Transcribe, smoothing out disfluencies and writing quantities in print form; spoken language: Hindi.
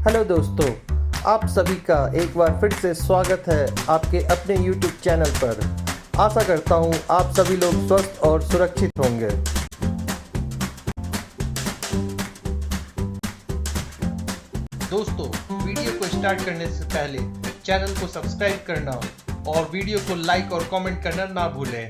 हेलो दोस्तों, आप सभी का एक बार फिर से स्वागत है आपके अपने YouTube चैनल पर। आशा करता हूँ आप सभी लोग स्वस्थ और सुरक्षित होंगे। दोस्तों, वीडियो को स्टार्ट करने से पहले चैनल को सब्सक्राइब करना और वीडियो को लाइक और कमेंट करना ना भूलें।